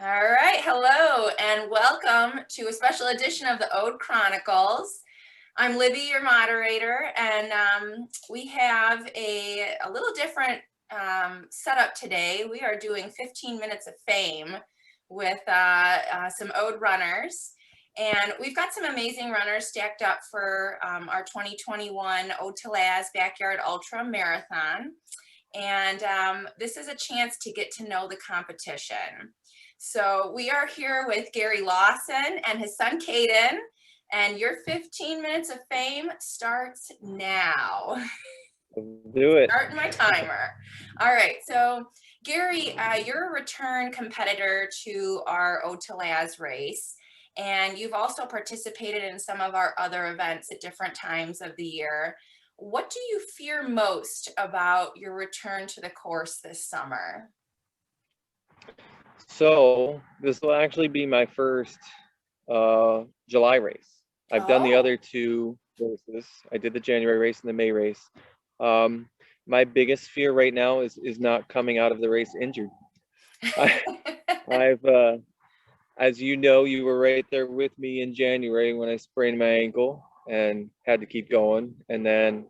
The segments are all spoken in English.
All right, hello and welcome to a special edition of the Ode Chronicles. I'm Libby, your moderator, and we have a little different setup today. We are doing 15 minutes of fame with some Ode runners, and we've got some amazing runners stacked up for our 2021 Ode to Laz Backyard Ultra Marathon. And this is a chance to get to know the competition. So we are here with Gary Lawson and his son, Caden, and your 15 minutes of fame starts now. Do it. Starting my timer. All right, so Gary, you're a return competitor to our Ode to Laz race, and you've also participated in some of our other events at different times of the year. What do you fear most about your return to the course this summer? So this will actually be my first July race. I've done the other two races. I did the January race and the May race. My biggest fear right now is not coming out of the race injured. I've as you know, you were right there with me in January when I sprained my ankle and had to keep going. And then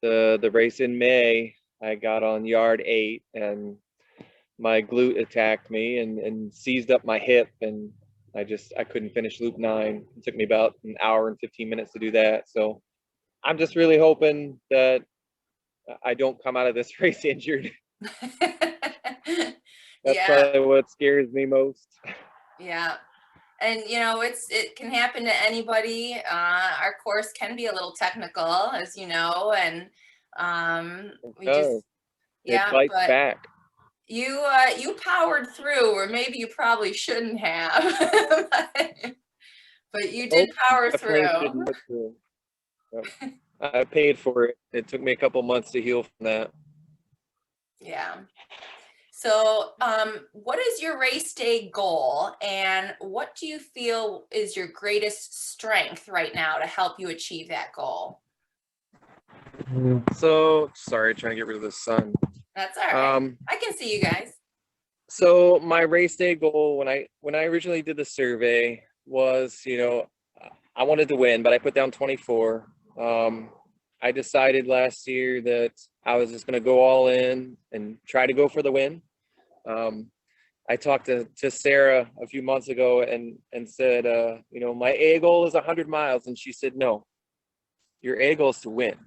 the race in May, I got on yard 8 and my glute attacked me and seized up my hip, and I couldn't finish loop 9. It took me about an hour and 15 minutes to do that. So I'm just really hoping that I don't come out of this race injured. That's probably what scares me most. Yeah. And you know, it can happen to anybody. Our course can be a little technical, as you know, and it bites back. You powered through, or maybe you probably shouldn't have, but you did power through. I paid for it. It took me a couple months to heal from that. Yeah. So what is your race day goal, and what do you feel is your greatest strength right now to help you achieve that goal? So sorry, trying to get rid of the sun. That's all right. I can see you guys. So my race day goal when I originally did the survey was, I wanted to win, but I put down 24. I decided last year that I was just going to go all in and try to go for the win. I talked to Sarah a few months ago and said, my A goal is 100 miles. And she said, no, your A goal is to win.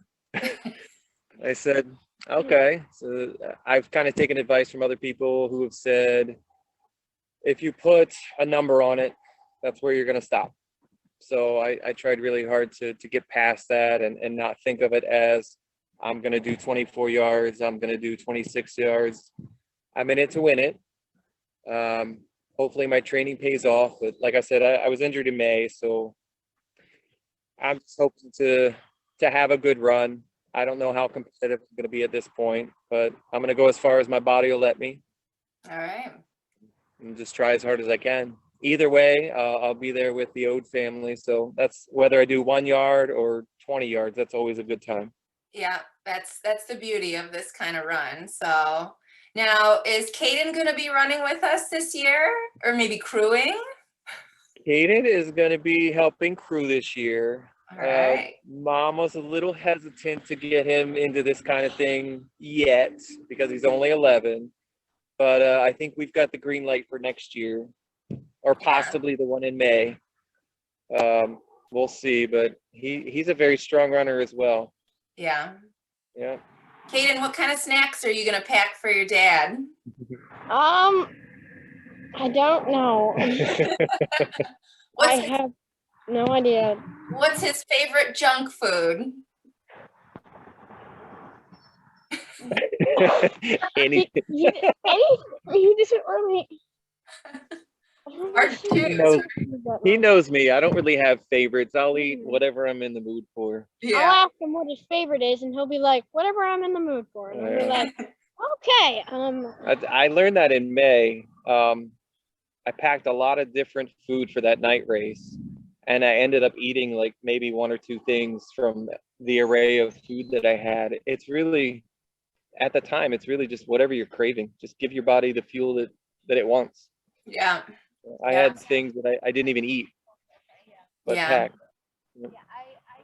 I said, okay. So I've kind of taken advice from other people who have said, if you put a number on it, that's where you're going to stop. So I tried really hard to get past that and not think of it as I'm going to do 24 yards. I'm going to do 26 yards. I'm in it to win it. Hopefully my training pays off. But like I said, I was injured in May, so I'm just hoping to have a good run. I don't know how competitive I'm going to be at this point, but I'm going to go as far as my body will let me. All right. And just try as hard as I can. Either way, I'll be there with the Ode family. So that's whether I do 1 yard or 20 yards, that's always a good time. Yeah, that's the beauty of this kind of run. So now, is Caden going to be running with us this year, or maybe crewing? Caden is going to be helping crew this year. All right. Mom was a little hesitant to get him into this kind of thing yet because he's only 11. But I think we've got the green light for next year, or possibly the one in May. We'll see, but he's a very strong runner as well. Yeah. Yeah. Caden, what kind of snacks are you going to pack for your dad? I don't know. I have no idea. What's his favorite junk food? He doesn't really. He knows me. I don't really have favorites. I'll eat whatever I'm in the mood for. Yeah. I'll ask him what his favorite is, and he'll be like, "Whatever I'm in the mood for." And I'll be like, "Okay." I learned that in May. I packed a lot of different food for that night race, and I ended up eating like maybe 1 or 2 things from the array of food that I had. It's really, at the time, it's really just whatever you're craving. Just give your body the fuel that it wants. Yeah. I Yeah. had things that I didn't even eat, but Yeah. packed.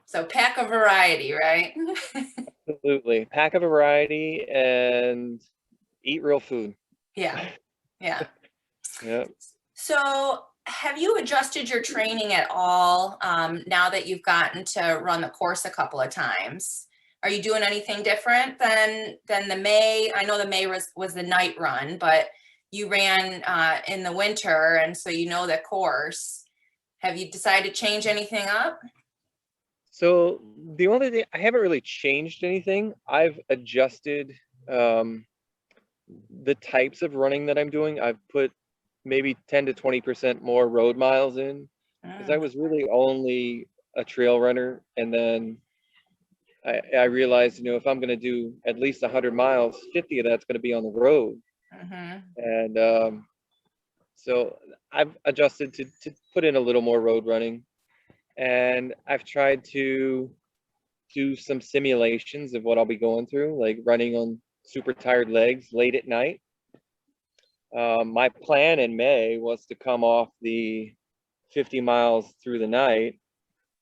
So pack a variety, right? Absolutely. Pack of a variety and eat real food. Yeah. Yeah. Yeah. So have you adjusted your training at all now that you've gotten to run the course a couple of times? Are you doing anything different than the May? I know the May was the night run, but you ran in the winter, and so you know the course. Have you decided to change anything up? So the only thing, I haven't really changed anything. I've adjusted the types of running that I'm doing. I've put maybe 10 to 20% more road miles in, because I was really only a trail runner. And then I realized, if I'm going to do at least 100 miles, 50 of that's going to be on the road. And so I've adjusted to put in a little more road running. And I've tried to do some simulations of what I'll be going through, like running on super tired legs late at night. My plan in May was to come off the 50 miles through the night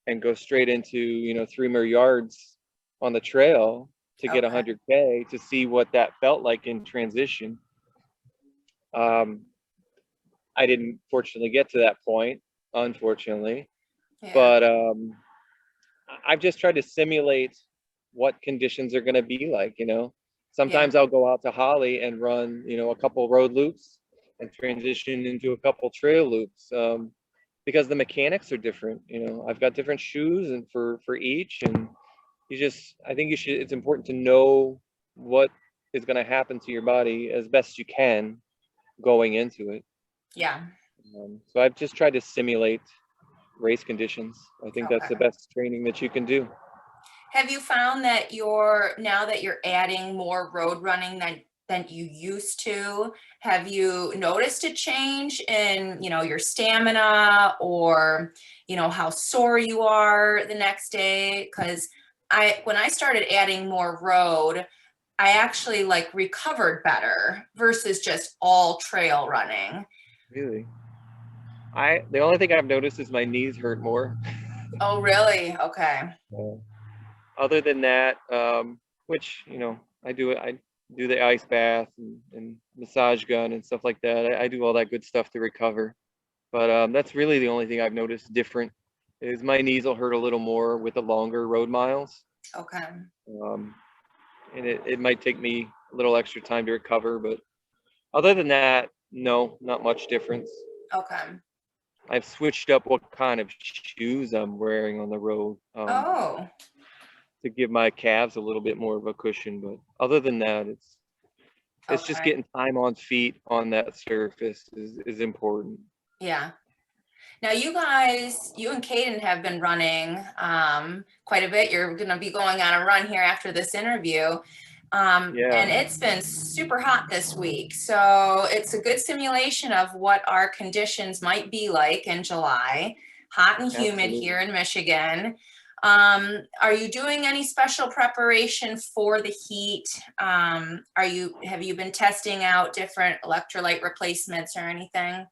and go straight into, 3 more yards on the trail to get 100K to see what that felt like in transition. I didn't fortunately get to that point, unfortunately, but I've just tried to simulate what conditions are going to be like. Sometimes I'll go out to Holly and run, a couple road loops and transition into a couple trail loops, because the mechanics are different. I've got different shoes and for each, and I think it's important to know what is going to happen to your body as best you can going into it. Yeah. So I've just tried to simulate race conditions. I think that's the best training that you can do. Have you found that now that you're adding more road running than you used to, have you noticed a change in, your stamina or, how sore you are the next day? Because when I started adding more road, I actually recovered better versus just all trail running. Really? The only thing I've noticed is my knees hurt more. Oh, really? Okay. Other than that, which, I do the ice bath and massage gun and stuff like that. I do all that good stuff to recover. But that's really the only thing I've noticed different, is my knees will hurt a little more with the longer road miles. Okay. And it might take me a little extra time to recover, but other than that, no, not much difference. Okay. I've switched up what kind of shoes I'm wearing on the road. To give my calves a little bit more of a cushion, but other than that, it's just getting time on feet on that surface is important. Yeah. Now you and Caden have been running quite a bit. You're going to be going on a run here after this interview. And it's been super hot this week. So it's a good simulation of what our conditions might be like in July. Hot and humid here in Michigan. Are you doing any special preparation for the heat? Have you been testing out different electrolyte replacements or anything?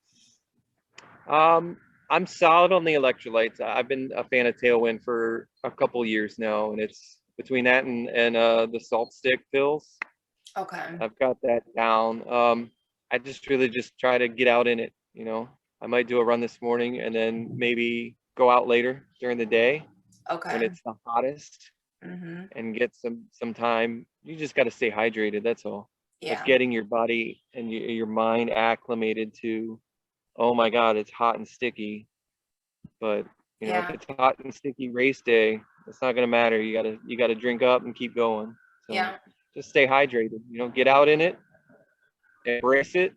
I'm solid on the electrolytes. I've been a fan of Tailwind for a couple years now, and it's between that and the salt stick pills. Okay. I've got that down. I really just try to get out in it. I might do a run this morning and then maybe go out later during the day. When it's the hottest, and get some time. You just got to stay hydrated. That's all. Yeah. But getting your body and your mind acclimated to, oh my God, it's hot and sticky. But if it's hot and sticky race day, it's not gonna matter. You gotta drink up and keep going. So just stay hydrated. Get out in it, embrace it,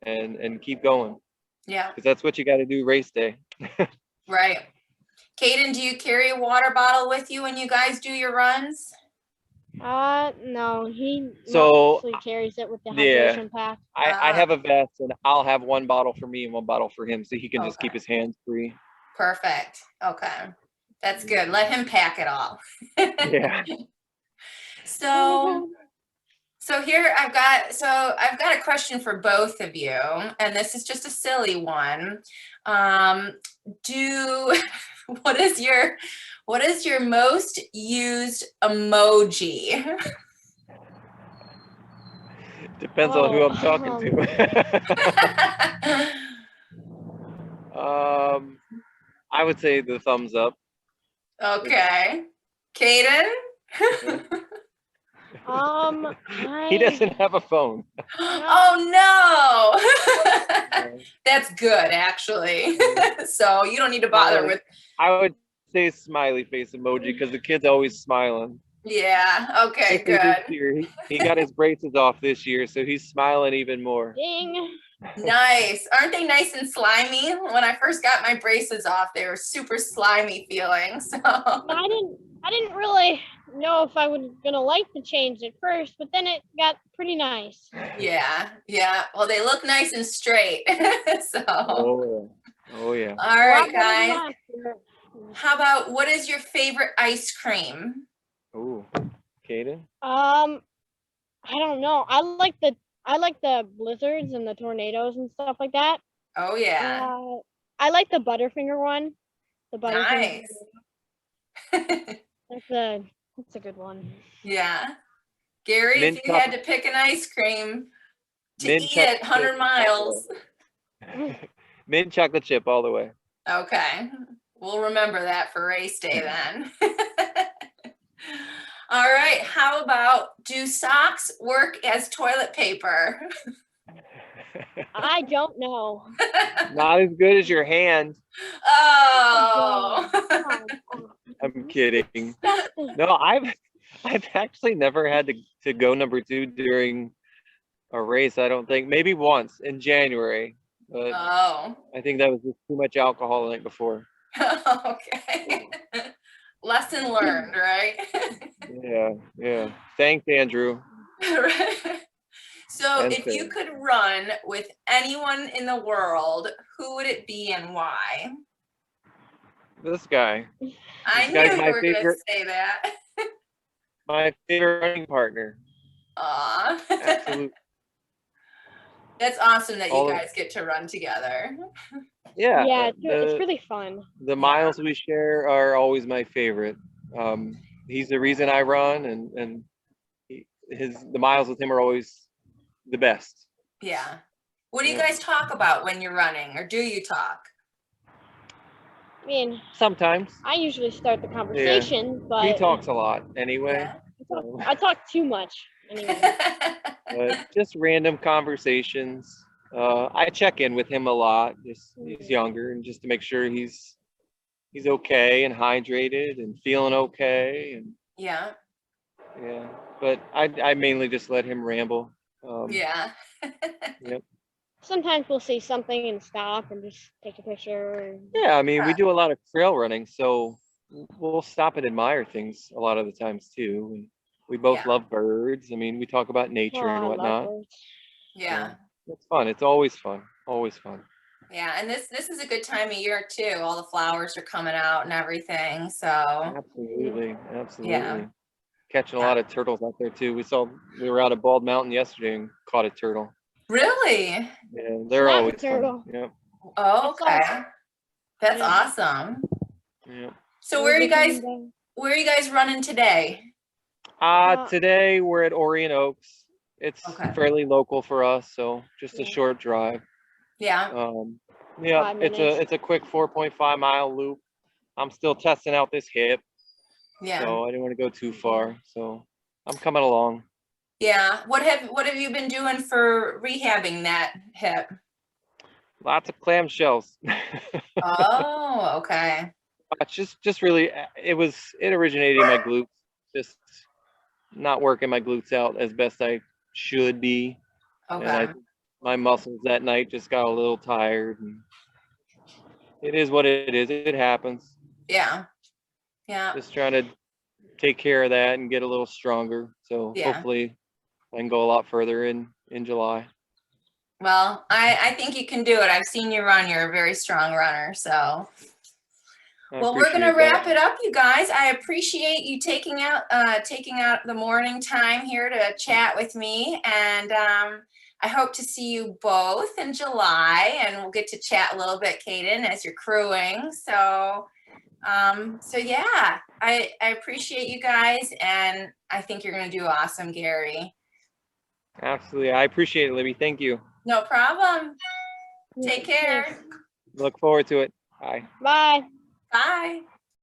and keep going. Yeah. Because that's what you got to do race day. Right. Caden, do you carry a water bottle with you when you guys do your runs? No, he So mostly carries it with the hydration pack. I have a vest, and I'll have one bottle for me and one bottle for him, so he can just keep his hands free. Perfect. Okay. That's good. Let him pack it all. Yeah. So here I've got a question for both of you, and this is just a silly one. Do what is your most used emoji? Depends on who I'm talking to. I would say the thumbs up. Okay. Caden? He doesn't have a phone. Oh no. That's good actually. So you don't need to bother with. I would say smiley face emoji because the kid's always smiling. Yeah, okay, Especially this good. year. He got his braces off this year, so he's smiling even more. Ding. Nice. Aren't they nice and slimy? When I first got my braces off, they were super slimy feeling. So I didn't really know if I was gonna like the change at first, but then it got pretty nice. yeah. Well, they look nice and straight. So Oh yeah. all right, guys. How about what is your favorite ice cream? Ooh, Caden? I don't know. I like the blizzards and the tornadoes and stuff like that. Oh yeah. I like the Butterfinger one. The Butterfinger. Nice. That's a good one. Yeah. Gary, if you had to pick an ice cream to eat it 100 miles. Mint chocolate chip all the way. Okay. We'll remember that for race day then. All right. How about, do socks work as toilet paper? I don't know. Not as good as your hand. Oh. I'm kidding. No, I've actually never had to go number 2 during a race. I don't think. Maybe once in January. But Oh. I think that was just too much alcohol the night before. Okay. Lesson learned, right? Yeah. Thanks, Andrew. So if you could run with anyone in the world, who would it be and why? This guy. I knew you were going to say that. My favorite running partner. Aw. Absolutely. That's awesome that you guys get to run together. Yeah, it's really fun. The miles we share are always my favorite. He's the reason I run, and the miles with him are always the best. Yeah. What do you guys talk about when you're running, or do you talk? I mean, sometimes. I usually start the conversation, but he talks a lot anyway. Yeah. I talk too much anyway. But just random conversations. I check in with him a lot. He's younger, and just to make sure he's okay and hydrated and feeling okay. And yeah. But I mainly just let him ramble. Yeah. Yep. Sometimes we'll see something and stop and just take a picture. Yeah, I mean, we do a lot of trail running, so we'll stop and admire things a lot of the times too. And we both love birds. I mean, we talk about nature and whatnot. Yeah. It's fun. It's always fun. Always fun. Yeah, and this is a good time of year too. All the flowers are coming out and everything. So absolutely. Yeah. Catching a lot of turtles out there too. We were out at Bald Mountain yesterday and caught a turtle. Really? Yeah, they're always fun. Yeah. Oh, okay. That's awesome. Yeah. So where are you guys running today? Today we're at Orion Oaks. It's fairly local for us, so just a short drive. Yeah. It's a quick 4.5 mile loop. I'm still testing out this hip. Yeah. So I didn't want to go too far. So I'm coming along. Yeah. What have you been doing for rehabbing that hip? Lots of clamshells. Oh, okay. Just really, it originated in my glutes. Just not working my glutes out as best I should be. Okay. And my muscles that night just got a little tired. And it is what it is. It happens. Yeah. Yeah. Just trying to take care of that and get a little stronger. So hopefully I can go a lot further in July. Well, I think you can do it. I've seen you run. You're a very strong runner. So, Well, we're gonna wrap it up, you guys. I appreciate you taking out the morning time here to chat with me, and I hope to see you both in July, and we'll get to chat a little bit, Kaden, as you're crewing. So, yeah, I appreciate you guys, and I think you're gonna do awesome, Gary. Absolutely, I appreciate it, Libby. Thank you. No problem. Take care. Look forward to it. Bye. Bye. Bye.